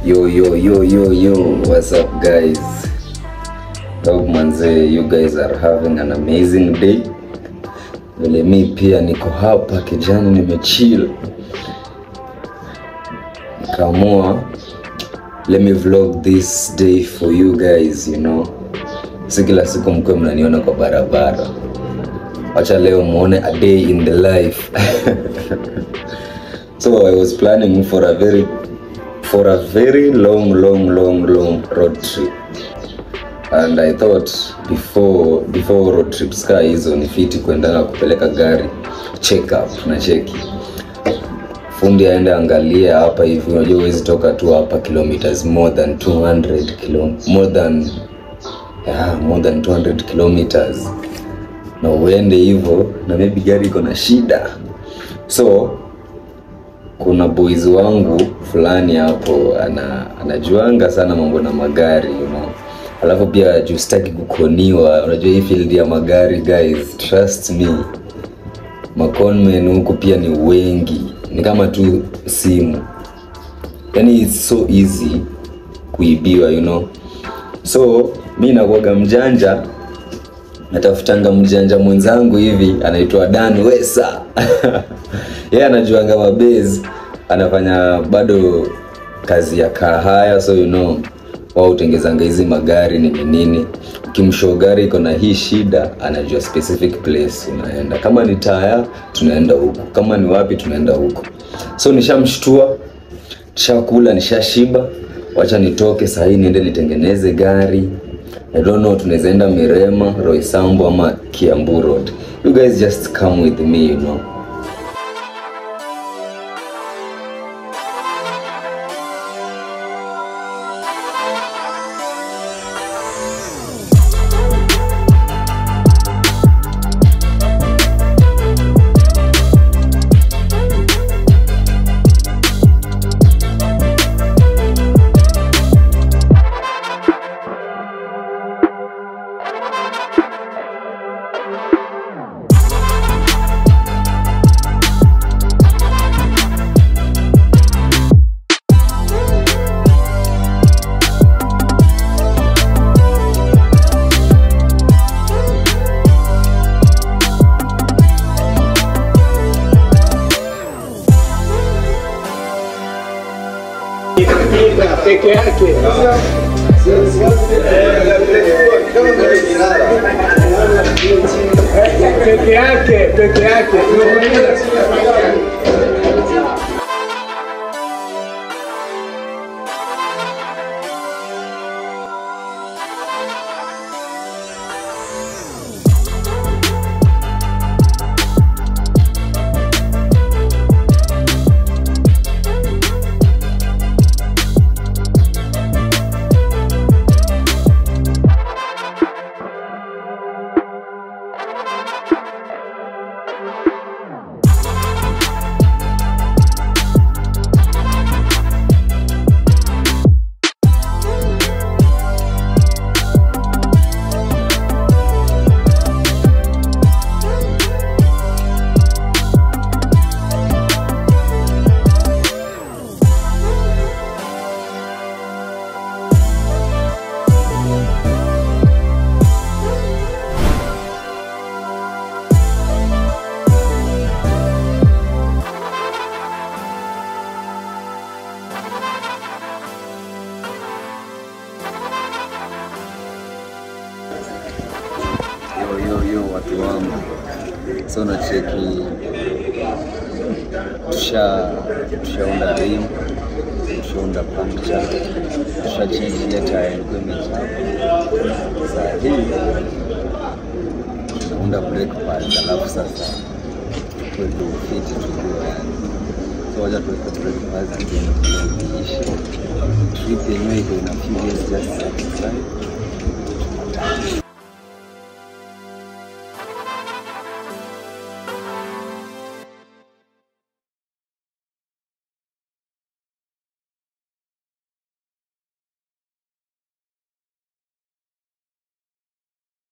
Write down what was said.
Yo, what's up guys? Hope manze you guys are having an amazing day. Vile mi pia niko hapa kijana nimechill. Nikaamua let me vlog this day for you guys, you know. Si kila siku mkwe mnaniona kwa barabara. Acha leo muone a day in the life. So I was planning for a very long road trip, and I thought before road trips ka hizo ni fiti kuendana kupeleka gari check up na cheki fundi aende angalia hapa hivi. Unajua huwezi toka tu hapa kilometers more than 200 kilometers na uende hivyo na maybe gari iko na shida. So kuna boys wangu fulani hapo anajuanga sana mambo na magari, you know. Alafu pia justaki kukoniwa. Unajua hii field ya magari guys, trust me. Maconmen huko pia ni wengi. Ni kama tu simu. Yani it's so easy kuibiwa, you know. So mimi nakuaga mjanja. Natafutanga mjanja mwenzangu hivi anaitwa Dan Wesa. Yeye anajuanga mabase, anafanya bado kazi ya kahaya, so you know wao utengezanga hizi magari nini. Ukimshow gari iko na hii shida, anajua specific place unaenda. Kama ni taya tunaenda huko, kama ni wapi tunaenda huko. So nishamshtua, nishakula, nishashiba. Wacha nitoke saa hii niende nitengeneze gari. I don't know, tunaweza enda Mirema, Roysambu ama Kiambu Road. You guys just come with me, you know. Peke yake. watu wangu. So na cheki tushaunda rim, tushaunda puncture, change ile tire ilikuwa imechapa. Sasa hii tunaunda brake pads, alafu sasa tuweke ufiti tujue yani. So wacha tuweke brake pads ndio iishe. Trip yenyewe iko ina few days just satisfied.